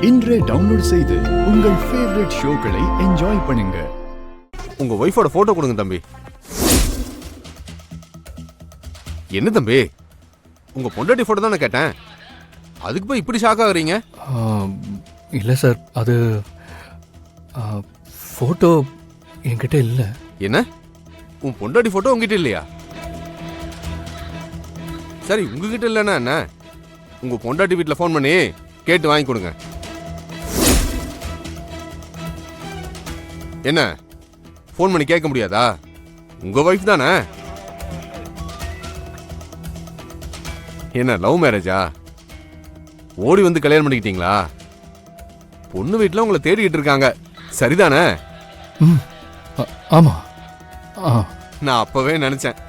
இன்றே டவுன்லோட் செய்து உங்கள் ஃபேவரட் ஷோக்களை என்ஜாய் பண்ணுங்க. உங்க ஒய்ஃபோட போட்டோ கொடுங்க தம்பி. என்ன தம்பி, உங்க பொண்டாட்டி போட்டோ தானே கேட்டேன், அதுக்கு போய் இப்படி ஷாக் ஆகுறீங்க? இல்லை சார், அது ஃபோட்டோ என்கிட்ட இல்லை. என்ன, உன் பொண்டாட்டி போட்டோ உங்ககிட்ட இல்லையா? சரி, உங்ககிட்ட இல்லைன்னா என்ன, உங்க பொண்டாட்டி வீட்டில் ஃபோன் பண்ணி கேட்டு வாங்கி கொடுங்க. என்ன, ஃபோன் பண்ணி கேட்க முடியாதா? உங்க ஒய்ஃப் தானே. என்ன லவ் மேரேஜா? ஓடி வந்து கல்யாணம் பண்ணிக்கிட்டீங்களா? பொண்ணு வீட்டில் உங்களை தேடிக்கிட்டு இருக்காங்க, சரிதானே? ஆமா. நான் அப்பவே நினைச்சேன்,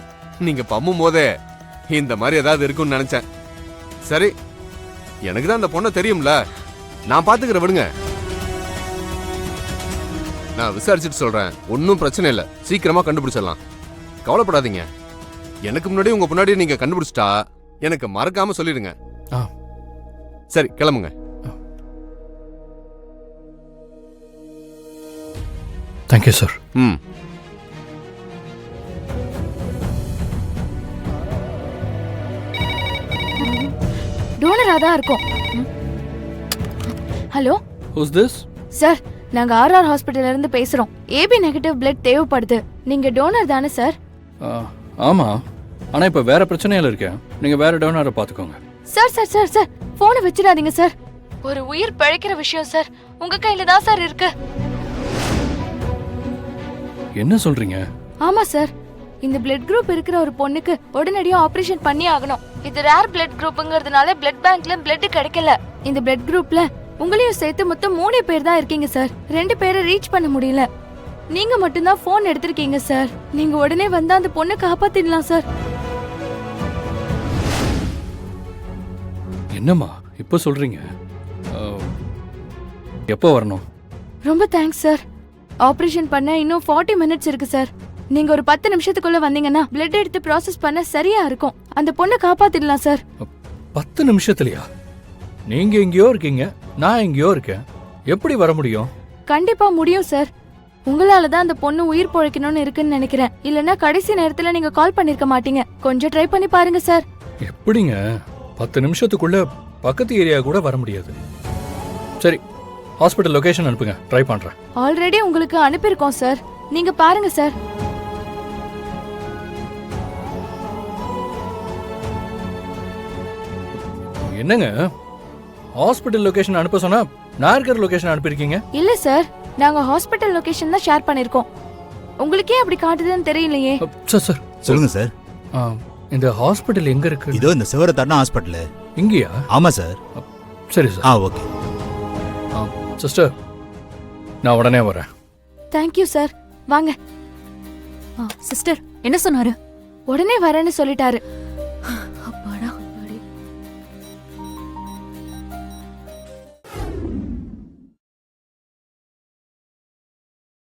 நீங்க பம்மும் போதே இந்த மாதிரி ஏதாவது இருக்கும்னு நினைச்சேன். சரி, எனக்கு தான் அந்த பொண்ணை தெரியும்ல, நான் பாத்துக்கிறேன், விடுங்க. நான் விசாரிச்சுட்டு சொல்றேன், ஒன்னும் பிரச்சனை இல்லை, சீக்கிரமா கண்டுபிடிச்சிடலாம், கவலைப்படாதீங்க. எனக்கு முன்னாடி உங்க முன்னாடி நீங்க கண்டுபிடிச்சிட்டா எனக்கு மறக்காம சொல்லிடுங்க. சரி, கிளம்புங்க. Thank you sir. டோனரா தான் இருக்கும். Hello, who's this? சார், நாங்க ஆர்ஆர் ஹாஸ்பிடல்ல இருந்து பேசுறோம். ஏபி நெகட்டிவ் பிளட் தேவைப்படுது. நீங்க டோனர் தானே சார்? ஆமா, ஆனா இப்ப வேற பிரச்சனையில இருக்கேன். நீங்க வேற டோனரை பாத்துக்கோங்க. சார் சார் சார் சார், போனை வச்சிடாதீங்க சார். ஒரு உயிர் பிழைக்கிற விஷயம் சார், உங்க கையில தான் சார் இருக்கு. என்ன சொல்றீங்க? ஆமா சார், இந்த பிளட் குரூப் இருக்கிற ஒரு பொண்ணுக்கு உடனடியா ஆபரேஷன் பண்ணி ஆகணும். இது ரேர் பிளட் குரூப்ங்கிறதுனால பிளட் பேங்க்ல பிளட் கிடைக்கல. இந்த பிளட் குரூப்ல உங்களையும் சேர்த்து மொத்தம் 3 பேர் தான் இருக்கீங்க சார். 2 பேரை ரீச் பண்ண முடியல. நீங்க மட்டும்தான் போன் எடுத்திருக்கீங்க சார். நீங்க உடனே வந்து அந்த பொண்ணை காப்பாத்திடலாம் சார். என்னம்மா இப்ப சொல்றீங்க? எப்போ வரணும்? ரொம்ப தேங்க்ஸ் சார். ஆபரேஷன் பண்ண இன்னும் 40 மினிட்ஸ் இருக்கு சார். நீங்க ஒரு 10 நிமிஷத்துக்குள்ள வந்தீங்கன்னா பிளட் எடுத்து ப்ராசஸ் பண்ண சரியா இருக்கும். அந்த பொண்ணை காப்பாத்திடலாம் சார். 10 நிமிஷத்துலயா? நீங்க எங்கேயோ இருக்கீங்க, நான் எங்கேயோ இருக்கேன், எப்படி வர முடியும்? கண்டிப்பா முடியும் சார். உங்களால தான் அந்த பொண்ணு உயிர் பொழைக்கணும்னு இருக்குன்னு நினைக்கிறேன். இல்லனா கடைசி நேரத்துல நீங்க கால் பண்ணிருக்க மாட்டீங்க. கொஞ்சம் ட்ரை பண்ணி பாருங்க சார். எப்படிங்க 10 நிமிஷத்துக்குள்ள பக்கத்து ஏரியா கூட வர முடியாது. சரி, ஹாஸ்பிடல் லொகேஷன் அனுப்புங்க, ட்ரை பண்றேன். ஆல்ரெடி உங்களுக்கு அனுப்பியிருக்கோம் சார், நீங்க பாருங்க சார். என்னங்க, ஹாஸ்பிடல் லொகேஷன் அனுப்ப சொன்னா நான் இருக்கிற லொகேஷன் அனுப்பியிருக்கீங்க? இல்ல சார், நாங்க ஹாஸ்பிடல் லொகேஷன் தான் ஷேர் பண்ணிருக்கோம். உங்களுக்கே அப்படி காட்டுதுன்னு தெரியலையே. சார் சார் சொல்லுங்க சார். இந்த ஹாஸ்பிடல் எங்க இருக்கு? இதோ இந்த சிவரத்தண்ணா ஹாஸ்பிடல். இங்கயா? ஆமா சார். சரி சார். ஓகே. சிஸ்டர், நான் உடனே வரேன். Thank you sir. வாங்க. சிஸ்டர், என்ன சொன்னாரு? உடனே வரேன்னு சொல்லிட்டாரு.